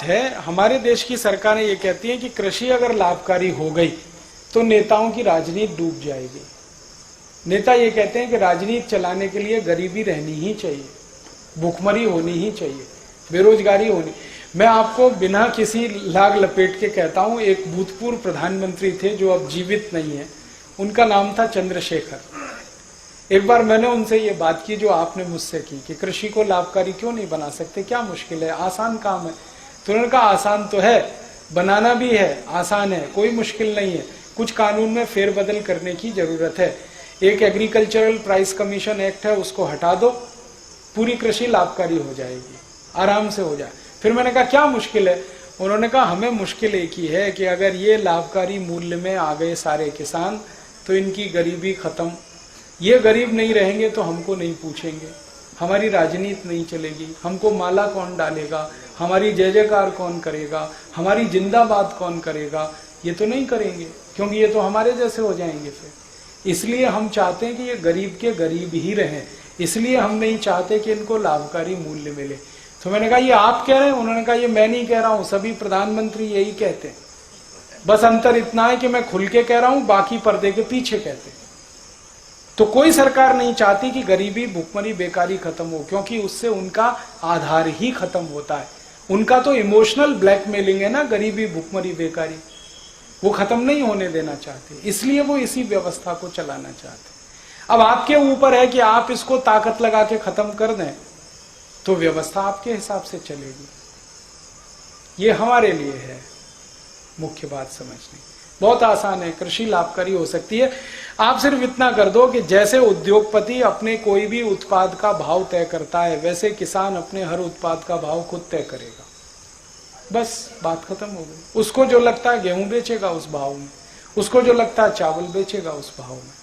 है, हमारे देश की सरकारें ये कहती हैं कि कृषि अगर लाभकारी हो गई तो नेताओं की राजनीति डूब जाएगी। नेता ये कहते हैं कि राजनीति चलाने के लिए गरीबी रहनी ही चाहिए, भूखमरी होनी ही चाहिए, बेरोजगारी होनी। मैं आपको बिना किसी लाग लपेट के कहता हूं, एक भूतपूर्व प्रधानमंत्री थे जो अब जीवित नहीं है, उनका नाम था चंद्रशेखर। एक बार मैंने उनसे ये बात की जो आपने मुझसे की कि कृषि को लाभकारी क्यों नहीं बना सकते, क्या मुश्किल है, आसान काम है। तो उन्होंने कहा आसान तो है, बनाना भी है, आसान है, कोई मुश्किल नहीं है, कुछ कानून में फेरबदल करने की जरूरत है। एक एग्रीकल्चरल प्राइस कमीशन एक्ट है, उसको हटा दो, पूरी कृषि लाभकारी हो जाएगी, आराम से हो जाए। फिर मैंने कहा क्या मुश्किल है? उन्होंने कहा हमें मुश्किल एक ही है कि अगर ये लाभकारी मूल्य में आ गए सारे किसान तो इनकी गरीबी खत्म। ये गरीब नहीं रहेंगे तो हमको नहीं पूछेंगे, हमारी राजनीति नहीं चलेगी, हमको माला कौन डालेगा, हमारी जय जयकार कौन करेगा, हमारी जिंदाबाद कौन करेगा, ये तो नहीं करेंगे, क्योंकि ये तो हमारे जैसे हो जाएंगे। फिर इसलिए हम चाहते हैं कि ये गरीब के गरीब ही रहें, इसलिए हम नहीं चाहते कि इनको लाभकारी मूल्य मिले। तो मैंने कहा ये आप कह रहे हैं? उन्होंने कहा ये मैं नहीं कह रहा हूं, सभी प्रधानमंत्री यही कहते हैं, बस अंतर इतना है कि मैं खुल के कह रहा हूं, बाकी पर्दे के पीछे कहते हैं। तो कोई सरकार नहीं चाहती कि गरीबी, भुखमरी, बेकारी खत्म हो, क्योंकि उससे उनका आधार ही खत्म होता है। उनका तो इमोशनल ब्लैकमेलिंग है ना, गरीबी, भुखमरी, बेकारी, वो खत्म नहीं होने देना चाहते, इसलिए वो इसी व्यवस्था को चलाना चाहते। अब आपके ऊपर है कि आप इसको ताकत लगा के खत्म कर दें तो व्यवस्था आपके हिसाब से चलेगी। ये हमारे लिए है मुख्य बात समझनी। बहुत आसान है, कृषि लाभकारी हो सकती है। आप सिर्फ इतना कर दो कि जैसे उद्योगपति अपने कोई भी उत्पाद का भाव तय करता है, वैसे किसान अपने हर उत्पाद का भाव खुद तय करेगा, बस बात खत्म हो गई। उसको जो लगता है गेहूं बेचेगा उस भाव में, उसको जो लगता है चावल बेचेगा उस भाव में।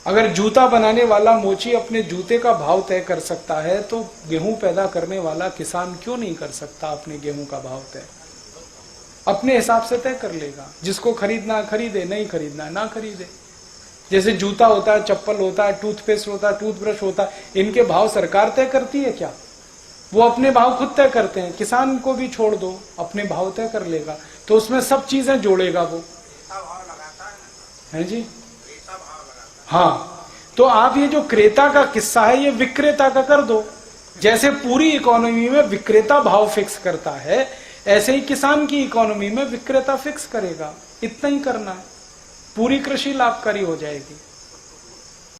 अगर जूता बनाने वाला मोची अपने जूते का भाव तय कर सकता है तो गेहूं पैदा करने वाला किसान क्यों नहीं कर सकता अपने गेहूं का भाव तय? अपने हिसाब से तय कर लेगा। जिसको खरीदना खरीदे, नहीं खरीदना ना खरीदे। जैसे जूता होता है, चप्पल होता है, टूथपेस्ट होता है, टूथब्रश होता है, इनके भाव सरकार तय करती है क्या? वो अपने भाव खुद तय करते हैं। किसान को भी छोड़ दो, अपने भाव तय कर लेगा, तो उसमें सब चीजें जोड़ेगा वो, है जी। हाँ, तो आप ये जो क्रेता का किस्सा है, ये विक्रेता का कर दो। जैसे पूरी इकोनॉमी में विक्रेता भाव फिक्स करता है, ऐसे ही किसान की इकोनॉमी में विक्रेता फिक्स करेगा। इतना ही करना है, पूरी कृषि लाभकारी हो जाएगी।